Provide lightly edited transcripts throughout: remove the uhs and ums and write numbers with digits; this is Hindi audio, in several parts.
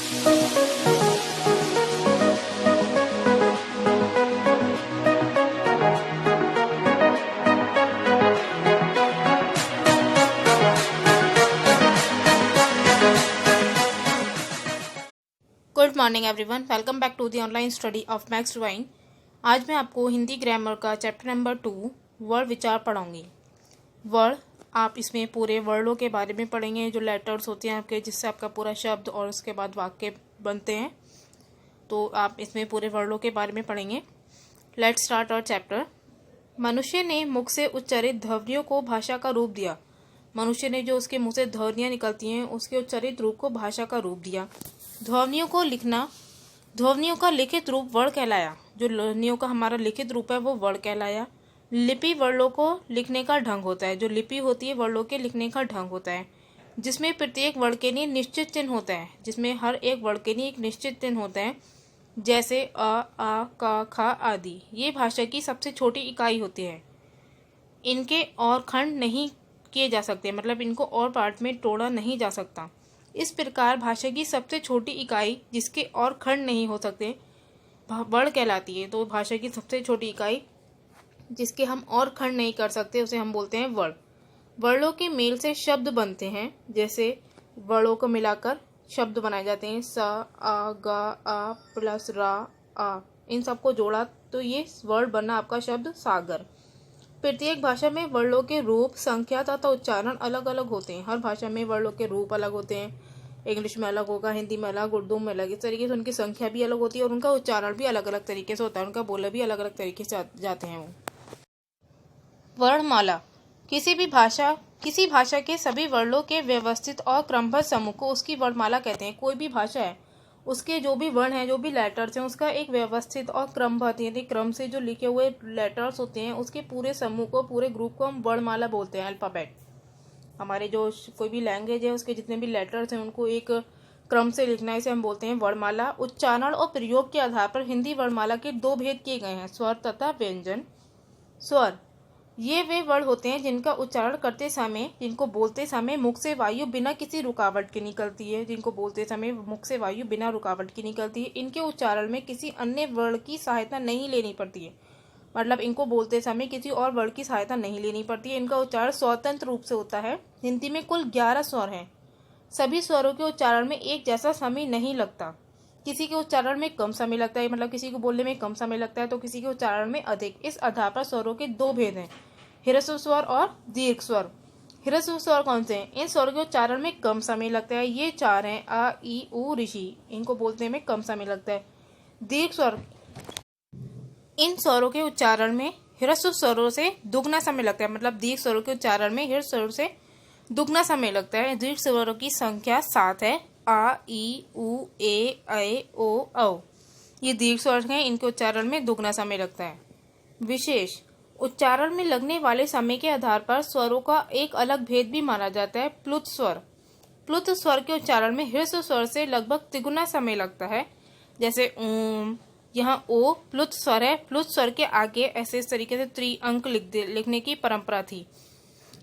Good morning everyone, welcome back to the online study of Max Drawing. आज मैं आपको हिंदी ग्रामर का चैप्टर नंबर 2 वर्ड विचार पढ़ाऊंगी। वर्ड, आप इसमें पूरे वर्डों के बारे में पढ़ेंगे, जो लेटर्स होते हैं आपके, जिससे आपका पूरा शब्द और उसके बाद वाक्य बनते हैं। तो आप इसमें पूरे वर्डों के बारे में पढ़ेंगे। Let's start our chapter. मनुष्य ने मुख से उच्चारित ध्वनियों को भाषा का रूप दिया। मनुष्य ने जो उसके मुंह से ध्वनियाँ निकलती हैं उसके उच्चारित रूप को भाषा का रूप दिया। ध्वनियों को लिखना, ध्वनियों का लिखित रूप वर्ण कहलाया। जो ध्वनियों का हमारा लिखित रूप है वो वर्ण कहलाया। लिपि वर्णों को लिखने का ढंग होता है। जो लिपि होती है वर्णों के लिखने का ढंग होता है, जिसमें प्रत्येक वर्ण के लिए निश्चित चिन्ह होता है। जिसमें हर एक वर्ण के लिए एक निश्चित चिन्ह होता है, जैसे अ, आ, क, ख आदि। ये भाषा की सबसे छोटी इकाई होती है। इनके और खंड नहीं किए जा सकते, मतलब इनको और पार्ट में तोड़ा नहीं जा सकता। इस प्रकार भाषा की सबसे छोटी इकाई जिसके और खंड नहीं हो सकते वर्ण कहलाती है। तो भाषा की सबसे छोटी इकाई जिसके हम और खंड नहीं कर सकते उसे हम बोलते हैं वर्ण। वर्णों के मेल से शब्द बनते हैं। जैसे वर्णों को मिलाकर शब्द बनाए जाते हैं। स, आ, ग, आ प्लस रा, आ, इन सबको जोड़ा तो ये वर्ड बना आपका शब्द सागर। प्रत्येक भाषा में वर्णों के रूप, संख्या तथा उच्चारण अलग अलग होते हैं। हर भाषा में वर्णों के रूप अलग होते हैं। इंग्लिश में अलग होगा, हिंदी में अलग, उर्दू में अलग। इस तरीके से उनकी संख्या भी अलग होती है और उनका उच्चारण भी अलग अलग तरीके से होता है। उनका बोला भी अलग अलग तरीके से जाते हैं वो। वर्णमाला, किसी भाषा के सभी वर्णों के व्यवस्थित और क्रमबद्ध समूह को उसकी वर्णमाला कहते हैं। कोई भी भाषा है, उसके जो भी वर्ण हैं, जो भी लेटर्स हैं, उसका एक व्यवस्थित और क्रमबद्ध यानी क्रम से जो लिखे हुए लेटर्स होते हैं, उसके पूरे समूह को, पूरे ग्रुप को हम वर्णमाला बोलते हैं। अल्फाबेट, हमारे जो कोई भी लैंग्वेज है उसके जितने भी लेटर्स हैं उनको एक क्रम से लिखना, इसे हम बोलते हैं वर्णमाला। उच्चारण और प्रयोग के आधार पर हिंदी वर्णमाला के दो भेद किए गए हैं, स्वर तथा व्यंजन। स्वर, ये वे वर्ण होते हैं जिनका उच्चारण करते समय, जिनको बोलते समय मुख से वायु बिना किसी रुकावट के निकलती है। जिनको बोलते समय मुख से वायु बिना रुकावट की निकलती है। इनके उच्चारण में किसी अन्य वर्ण की सहायता नहीं लेनी पड़ती है, मतलब इनको बोलते समय किसी और वर्ण की सहायता नहीं लेनी पड़ती है। इनका उच्चारण स्वतंत्र रूप से होता है। हिंदी में कुल 11 स्वर हैं। सभी स्वरों के उच्चारण में एक जैसा समय नहीं लगता। किसी के उच्चारण में कम समय लगता है, मतलब किसी को बोलने में कम समय लगता है, तो किसी के उच्चारण में अधिक। इस आधार पर स्वरों के दो भेद हैं, ह्रस्व स्वर और दीर्घ स्वर। ह्रस्व स्वर कौन से हैं? इन स्वरों के उच्चारण में कम समय लगता है। ये 4 हैं, आ, ई, उ, ऋषि। इनको बोलने में कम समय लगता है। दीर्घ स्वर, इन स्वरों के उच्चारण में ह्रस्व स्वरों से दुगना समय लगता है, मतलब दीर्घ स्वरों के उच्चारण में ह्रस्व स्वरों से दुगना समय लगता है। दीर्घ स्वरों की संख्या 7 है, आ, ई, उ, ए, ऐ, ओ, औ। ये दीर्घ स्वर हैं, इनके उच्चारण में दुगना समय लगता है। विशेष, उच्चारण में लगने वाले समय के आधार पर स्वरों का एक अलग भेद भी माना जाता है, प्लुत स्वर। प्लुत स्वर के उच्चारण में ह्रस्व स्वर से लगभग तिगुना समय लगता है। जैसे ओम, यहाँ ओ प्लुत स्वर है। प्लुत स्वर के आगे ऐसे इस तरीके से त्रिअंक लिखने की परंपरा थी।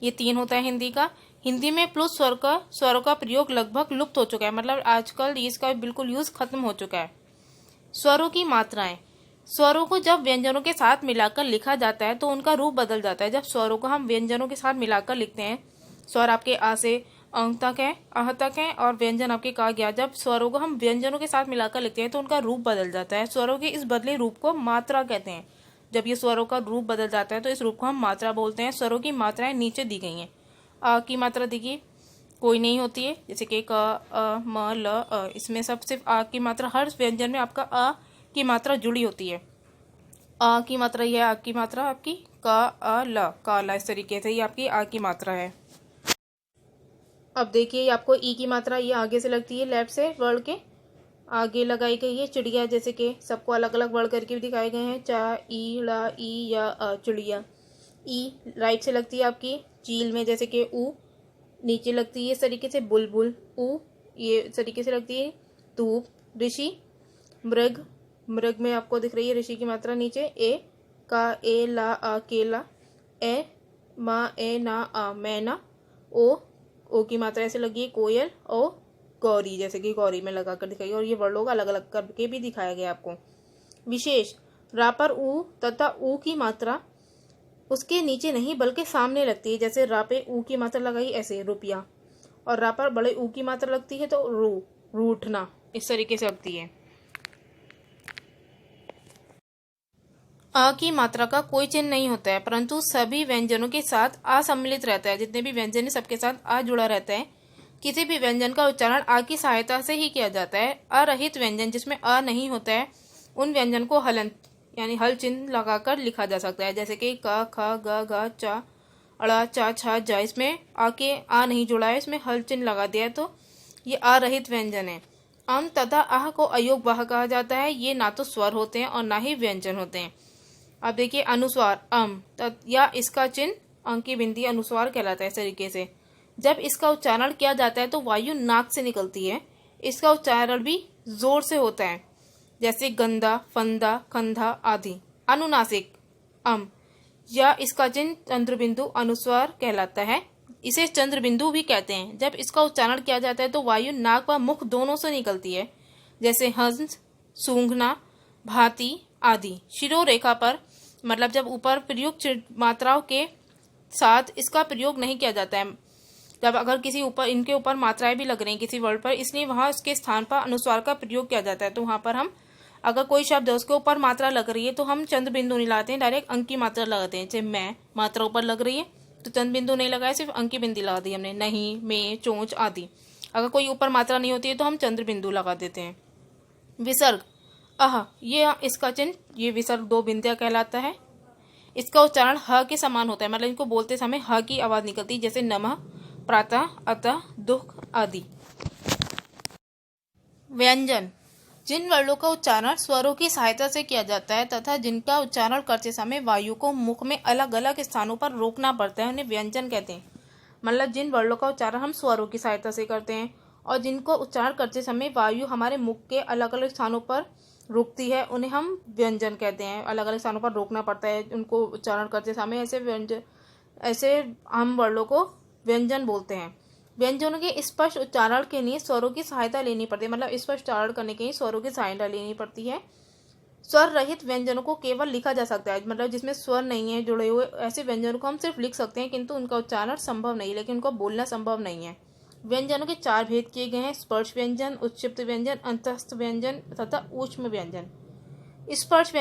ये 3 होता है हिंदी का। हिंदी में प्लुत स्वरों का प्रयोग लगभग लुप्त हो चुका है, मतलब आजकल इसका बिल्कुल यूज खत्म हो चुका है। स्वरों की मात्राएं, स्वरों को जब व्यंजनों के साथ मिलाकर लिखा जाता है तो उनका रूप बदल जाता है। जब स्वरों को हम व्यंजनों के साथ मिलाकर लिखते हैं, स्वर आपके आ से अंग तक है, अह तक है, और व्यंजन आपके का गया। जब स्वरों को हम व्यंजनों के साथ मिलाकर लिखते हैं तो उनका रूप बदल जाता है। स्वरों के इस बदले रूप को मात्रा कहते हैं। जब ये स्वरों का रूप बदल जाता है तो इस रूप को हम मात्रा बोलते हैं। स्वरों की मात्राएं नीचे दी गई हैं। अ की मात्रा देखिए, कोई नहीं होती है, जैसे कि क, अ, म, ल, अ। इसमें सब सिर्फ आ की मात्रा, हर व्यंजन में आपका अ की मात्रा जुड़ी होती है। आ की मात्रा, यह आ की मात्रा आपकी का, अ, ल, का, ला। इस तरीके से ये आपकी आ की मात्रा है। अब देखिए, ये आपको ई की मात्रा ये आगे से लगती है, लेफ्ट से वर्ड के आगे लगाई गई है। चिड़िया, जैसे कि सबको अलग अलग वर्ड करके भी दिखाए गए हैं, चा, ई, ला, ई या अ, चिड़िया। ई राइट से लगती है आपकी चील में, जैसे कि ऊ। नीचे लगती है इस तरीके से बुलबुल, ऊ। ये इस तरीके से लगती है धूप। ऋषि, मृग, मृग में आपको दिख रही है ऋषि की मात्रा नीचे। ए का, ए, ला, आ, केला। ए मा, ए, ना, आ, मैना। ओ की मात्रा ऐसे लगी है कोयल। ओ गौरी, जैसे कि गौरी में लगा कर दिखाई, और ये वर्ड लोग अलग अलग करके भी दिखाया गया आपको। विशेष, रा पर ऊ तथा ऊ की मात्रा उसके नीचे नहीं बल्कि सामने लगती है। जैसे रा पे ऊ की मात्रा लगाई ऐसे रुपया, और रा पर बड़े ऊ की मात्रा लगती है तो रूठना, इस तरीके से लगती है। अ की मात्रा का कोई चिन्ह नहीं होता है, परंतु सभी व्यंजनों के साथ आ सम्मिलित रहता है। जितने भी व्यंजन है सबके साथ आ जुड़ा रहता है। किसी भी व्यंजन का उच्चारण आ की सहायता से ही किया जाता है। अरहित व्यंजन जिसमें अ नहीं होता है, उन व्यंजन को हलंत यानी हल चिन्ह लगाकर लिखा जा सकता है। जैसे कि क, ख, ग, घ, च, अड़ा, चा, छा, जा, इसमें आ नहीं जुड़ा है, इसमें हल चिन्ह लगा दिया है, तो ये अरहित व्यंजन है। अम तथा आह को अयोग वाह कहा जाता है। ये ना तो स्वर होते हैं और ना ही व्यंजन होते हैं। अब देखिए अनुस्वार अम या इसका चिन्ह अंक की बिंदी अनुस्वार कहलाता है। इस तरीके से जब इसका उच्चारण किया जाता है तो वायु नाक से निकलती है। इसका उच्चारण भी जोर से होता है, जैसे गंदा, फंदा, कंधा आदि। अनुनासिक अम या इसका चिन्ह चंद्रबिंदु अनुस्वार कहलाता है। इसे चंद्रबिंदु भी कहते हैं। जब इसका उच्चारण किया जाता है तो वायु नाक व मुख दोनों से निकलती है, जैसे हंस, सूंघना, भांति आदि। शिरोरेखा पर मतलब जब ऊपर प्रयुक्त मात्राओं के साथ इसका प्रयोग नहीं किया जाता है। जब अगर किसी ऊपर इनके ऊपर मात्राएं भी लग रही हैं किसी वर्ड पर, इसलिए वहां उसके स्थान पर अनुस्वार का प्रयोग किया जाता है। तो वहां पर हम अगर कोई शब्द है उसके ऊपर मात्रा लग रही है तो हम चंद्र बिंदु नहीं लगाते हैं, डायरेक्ट अंक की मात्रा लगाते हैं। जैसे मैं, मात्रा ऊपर लग रही है तो चंद्र बिंदु नहीं लगाया, सिर्फ अंक की बिंदी लगा दी हमने। नहीं, में, चोंच आदि। अगर कोई ऊपर मात्रा नहीं होती है तो हम चंद्र बिंदु लगा देते हैं। विसर्ग अह, ये इसका चिन्ह ये विसर्ग दो बिंदिया कहलाता है। इसका उच्चारण ह के समान होता है, मतलब इनको बोलते समय ह की आवाज निकलती है, जैसे नमः, प्रातः, अतः, दुख आदि। व्यंजन जिन वर्णों का उच्चारण स्वरों की सहायता से किया जाता है तथा जिनका उच्चारण करते समय वायु को मुख में अलग अलग स्थानों पर रोकना पड़ता है, उन्हें व्यंजन कहते हैं। मतलब जिन वर्णों का उच्चारण हम स्वरों की सहायता से करते हैं और जिनको उच्चारण करते समय वायु हमारे मुख के अलग अलग स्थानों पर रुकती है, उन्हें हम व्यंजन कहते हैं। अलग अलग स्थानों पर रोकना पड़ता है उनको उच्चारण करते समय, ऐसे हम वर्णों को व्यंजन बोलते हैं। व्यंजनों के स्पष्ट उच्चारण के लिए स्वरों की सहायता लेनी पड़ती है, मतलब स्पष्ट उच्चारण करने के लिए स्वरों की सहायता लेनी पड़ती है। स्वर रहित व्यंजनों को केवल लिखा जा सकता है, मतलब जिसमें स्वर नहीं है जुड़े हुए, ऐसे व्यंजनों को हम सिर्फ लिख सकते हैं, किंतु उनका उच्चारण संभव नहीं, लेकिन उनको बोलना संभव नहीं है। व्यंजनों के चार भेद किए गए हैं: स्पर्श व्यंजन, उत्क्षिप्त व्यंजन, अंतस्थ व्यंजन तथा ऊष्म व्यंजन। स्पर्श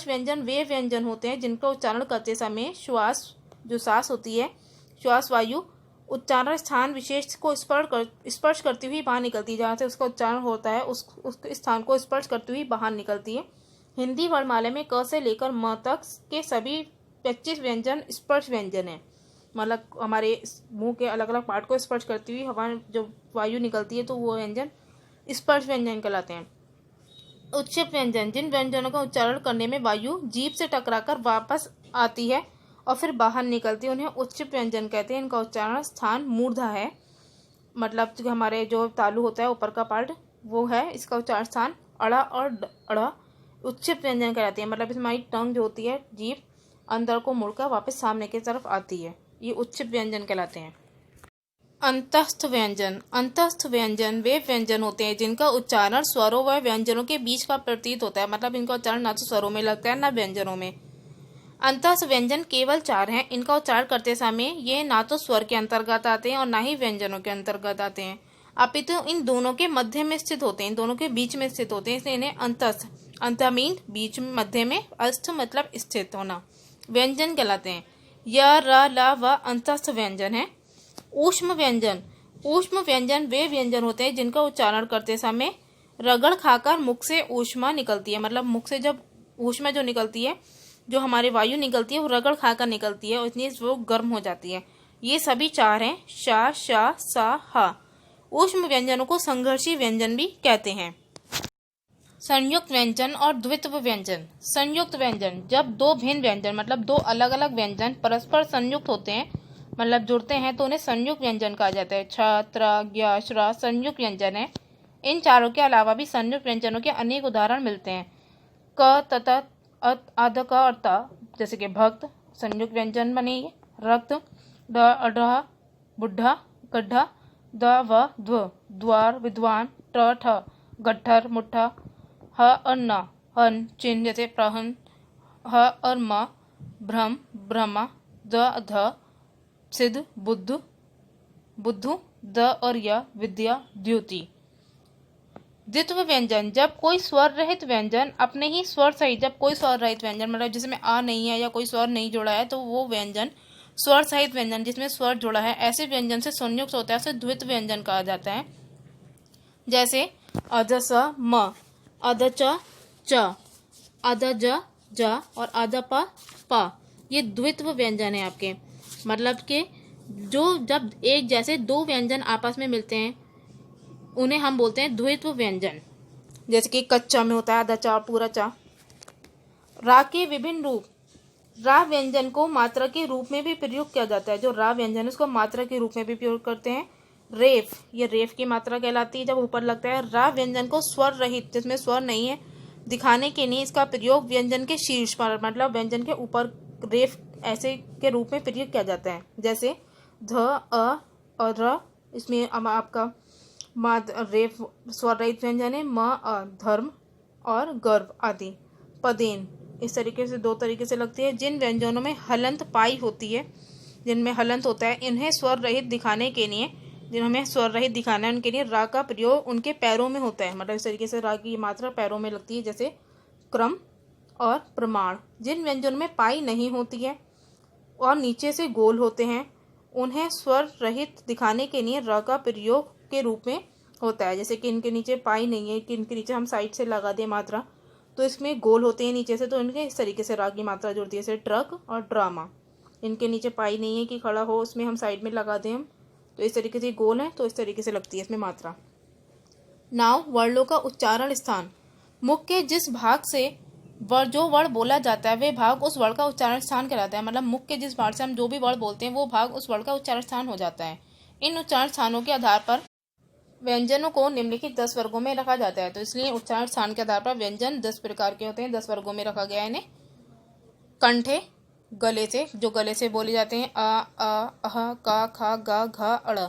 व्यंजन वे व्यंजन होते हैं जिनका उच्चारण करते समय श्वास, जो सांस होती है, श्वास वायु उच्चारण स्थान विशेष को स्पर्श करती हुई बाहर निकलती है। जहाँ से उसका उच्चारण होता है उस स्थान को स्पर्श करती हुई बाहर निकलती है। हिंदी वर्णमाला में क से लेकर म तक के सभी 25 व्यंजन स्पर्श व्यंजन है, मतलब हमारे मुंह के अलग अलग पार्ट को स्पर्श करती हुई हवा जो वायु निकलती है तो वो व्यंजन स्पर्श व्यंजन कहलाते हैं। उत्क्षिप्त व्यंजन जिन व्यंजनों का उच्चारण करने में वायु जीभ से टकराकर वापस आती है और फिर बाहर निकलती है, उन्हें उत्क्षिप्त व्यंजन कहते हैं। इनका उच्चारण स्थान मूर्धा है, मतलब जो हमारे जो तालु होता है ऊपर का पार्ट वो है, इसका उच्चारण स्थान अड़ा और अड़ा उत्क्षिप्त व्यंजन कहलाते हैं। मतलब इसमें हमारी टंग जो होती है, जीभ अंदर को मुड़कर वापस सामने की तरफ आती है, ये उत्क्षिप्त व्यंजन कहलाते हैं। अंतस्थ व्यंजन वे व्यंजन होते हैं जिनका उच्चारण स्वरों व व्यंजनों के बीच का प्रतीत होता है, मतलब इनका उच्चारण ना तो स्वरों में लगता है ना व्यंजनों में। अंतस्थ व्यंजन केवल 4 हैं। इनका उच्चारण करते समय ये ना तो स्वर के अंतर्गत आते हैं और ना ही व्यंजनों के अंतर्गत आते हैं, अपितु इन दोनों के मध्य में स्थित होते हैं, इन दोनों के बीच में स्थित होते हैं, इसलिए इन्हें अंतस्थ, अंत मीन बीच में, मध्य में, अस्थ मतलब स्थित होना, व्यंजन कहलाते हैं। य, र, ल, व अंतस्थ व्यंजन है। ऊष्म व्यंजन वे व्यंजन होते हैं जिनका उच्चारण करते समय रगड़ खाकर मुख से ऊष्मा निकलती है, मतलब मुख से जब ऊष्मा जो निकलती है, जो हमारे वायु निकलती है वो रगड़ खाकर निकलती है और इसलिए वो गर्म हो जाती है। ये सभी 4 हैं, शा, शा, सा, हा। ऊष्म व्यंजनों को संघर्षी व्यंजन भी कहते हैं। संयुक्त व्यंजन और द्वित्व व्यंजन। संयुक्त व्यंजन जब दो भिन्न व्यंजन मतलब दो अलग अलग व्यंजन परस्पर संयुक्त होते हैं, मतलब जुड़ते हैं, तो उन्हें संयुक्त व्यंजन कहा जाता है। छ, त्र, ज्ञ, श्र संयुक्त व्यंजन है। इन चारों के अलावा भी संयुक्त व्यंजनों के अनेक उदाहरण मिलते हैं। क, तथा, आध, क और त, जैसे कि भक्त संयुक्त व्यंजन बनेगी। रक्त, ड, अढ़, बुढ़ा, गड्ढा, द, व, ध्व द्वार, विद्वान, ट ठ, गट्ठर, मुट्ठा, ह और न, हन, चिन्ह जैसे प्रहन, ह और म, भ्रम, ब्रह्मा, द ध, सिद्ध, बुद्ध, बुद्धू, द और य, विद्या, द्युति। द्वित्व व्यंजन, जब कोई स्वर रहित व्यंजन अपने ही स्वर सहित, जब कोई स्वर रहित व्यंजन मतलब जिसमें आ नहीं है या कोई स्वर नहीं जुड़ा है तो वो व्यंजन स्वर सहित व्यंजन जिसमें स्वर जुड़ा है ऐसे व्यंजन से संयुक्त होता है, उसे द्वित्व व्यंजन कहा जाता है। जैसे अध स म, अध च च, अध ज ज और अध प प, ये द्वित्व व्यंजन है आपके। मतलब कि जो जब एक जैसे दो व्यंजन आपस में मिलते हैं उन्हें हम बोलते हैं द्वित्व व्यंजन। जैसे कि कच्चा में होता है आधा चा पूरा चा। रा के विभिन्न रूप, रा व्यंजन को मात्रा के रूप में भी प्रयोग किया जाता है। जो रा व्यंजन है उसको मात्रा के रूप में भी प्रयोग करते हैं। रेफ, ये रेफ की मात्रा कहलाती है जब ऊपर लगता है। रा व्यंजन को स्वर रहित जिसमें स्वर नहीं है दिखाने के लिए इसका प्रयोग व्यंजन के शीर्ष पर मतलब व्यंजन के ऊपर रेफ ऐसे के रूप में प्रयोग किया जाता है। जैसे ध अ और र, इसमें आपका रेफ स्वर रहित व्यंजन है। म अ, धर्म और गर्भ आदि। पदेन इस तरीके से दो तरीके से लगती है। जिन व्यंजनों में हलंत पाई होती है, जिनमें हलंत होता है, इन्हें स्वर रहित दिखाने के लिए, जिन्हें स्वर रहित दिखाना है उनके लिए रा का प्रयोग उनके पैरों में होता है। मतलब इस तरीके से रा की मात्रा पैरों में लगती है। जैसे क्रम और प्रमाण। जिन व्यंजनों में पाई नहीं होती है और नीचे से गोल होते हैं उन्हें स्वर रहित दिखाने के लिए र का प्रयोग के रूप में होता है। जैसे कि इनके नीचे पाई नहीं है कि इनके नीचे हम साइड से लगा दें मात्रा तो इसमें गोल होते हैं नीचे से, तो इनके इस तरीके से रा की मात्रा जुड़ती है। जैसे ट्रक और ड्रामा, इनके नीचे पाई नहीं है कि खड़ा हो, उसमें हम साइड में लगा दें हम तो इस तरीके से गोल है तो इस तरीके से लगती है इसमें मात्रा। नाव वर्णों का उच्चारण स्थान, मुख के जिस भाग से जो वर्ण बोला जाता है वे भाग उस वर्ण का उच्चारण स्थान कहलाता है। मतलब मुख के जिस भाग से हम जो भी वर्ण बोलते हैं वो भाग उस वर्ण का उच्चारण स्थान हो जाता है। इन उच्चारण स्थानों के आधार पर व्यंजनों को निम्नलिखित 10 वर्गों में रखा जाता है। तो इसलिए उच्चारण स्थान के आधार पर व्यंजन 10 प्रकार के होते हैं, 10 वर्गों में रखा गया है इन्हें। कंठे, गले से, जो गले से बोले जाते हैं, अ अह का खा गा घ अड़।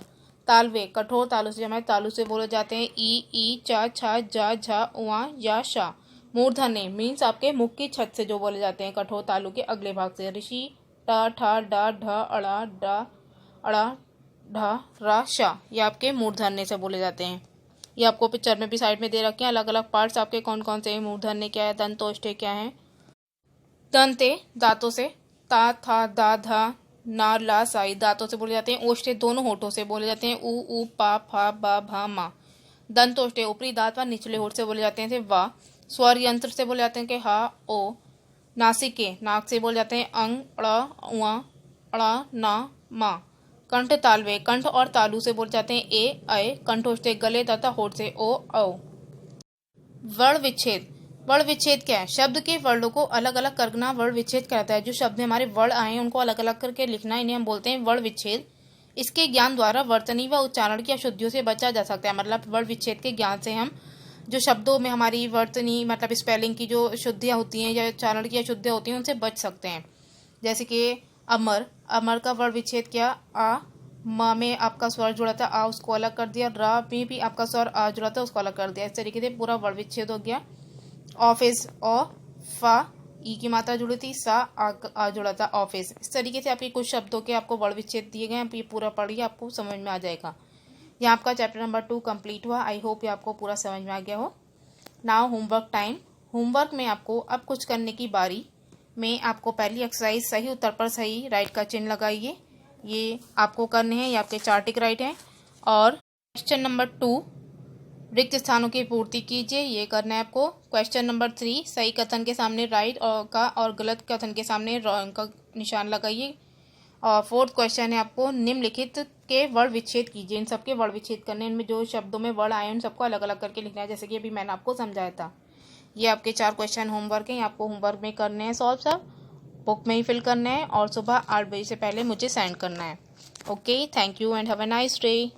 तालवे, कठोर तालु से जमा तालु से बोले जाते हैं, ई चा छा जा झा उआ या शा। मूर्धन्य मीन्स आपके मुख की छत से जो बोले जाते हैं कठोर तालु के अगले भाग से। ऋषि, टा ठा डा ढ अड़ा डा अड़ा ढा रा शा, ये आपके मूर्धन्य से बोले जाते हैं। ये आपको पिक्चर में भी साइड में दे रखे हैं अलग अलग पार्ट्स आपके कौन कौन से हैं। मूर्धन्य क्या है, दंतोष्ठे क्या है। दंते दांतों से, ता था दा धा ना ला साई दांतों से बोले जाते हैं। ओष्ठे दोनों होठों से बोले जाते हैं, ऊ पा फा बा भा मा। दंतोष्ठे ऊपरी दांत व निचले होठ से बोले जाते हैं वा। स्वर यंत्र से बोले जाते हैं कि हा ओ। नासिके नाक से बोले जाते हैं अंग अड़ उआ अड़ा ना मा। कंठ तालवे कंठ और तालु से बोले जाते हैं ए अय। कंठोष्ठे गले तथा होठ से ओ औ। वर्ण विच्छेद, वर्ण विच्छेद क्या है? शब्द के वर्णों को अलग अलग करना वर्ण विच्छेद कहता है। जो शब्द हमारे वर्ण आए उनको अलग अलग करके लिखना, इन्हें हम बोलते हैं वर्ण विच्छेद। इसके ज्ञान द्वारा वर्तनी व उच्चारण की अशुद्धियों से बचा जा सकता है। मतलब वर्ण विच्छेद के ज्ञान से हम जो शब्दों में हमारी वर्तनी मतलब स्पेलिंग की जो अशुद्धियाँ होती हैं या उच्चारण की अशुद्धियाँ होती हैं उनसे बच सकते हैं। जैसे कि अमर, अमर का वर्ण विच्छेद क्या, आ म में आपका स्वर जुड़ा था आ उसको अलग कर दिया, रा में भी आपका स्वर आ जुड़ा था उसको अलग कर दिया। इस तरीके से पूरा वर्ण विच्छेद हो गया। ऑफिस, ओ फा ई की मात्रा जुड़ी थी, सा आ जुड़ा था ऑफिस। इस तरीके से आपके कुछ शब्दों के आपको वर्ण विच्छेद दिए गए हैं। आप ये पूरा पढ़िए, आपको समझ में आ जाएगा। यहाँ आपका चैप्टर नंबर 2 कंप्लीट हुआ। आई होप ये आपको पूरा समझ में आ गया हो। Now homework time. होमवर्क में आपको अब कुछ करने की बारी में आपको पहली एक्सरसाइज सही उत्तर पर सही राइट का चिन्ह लगाइए। ये आपको करने हैं, ये आपके 4 टिक राइट हैं। और क्वेश्चन नंबर 2 रिक्त स्थानों की पूर्ति कीजिए, ये करना है आपको। क्वेश्चन नंबर 3 सही कथन के सामने राइट का और गलत कथन के सामने रॉन्ग का निशान लगाइए। और 4th क्वेश्चन है आपको निम्नलिखित के वर्ण विच्छेद कीजिए। इन सबके वर्ण विच्छेद करने, इनमें जो शब्दों में वर्ण आए उन सबको अलग अलग करके लिखना है, जैसे कि अभी मैंने आपको समझाया था। ये आपके 4 क्वेश्चन होमवर्क हैं, आपको होमवर्क में करने हैं सॉल्व, सब बुक में ही फिल करना है और सुबह 8 बजे से पहले मुझे सेंड करना है। Okay, thank you and have a nice day.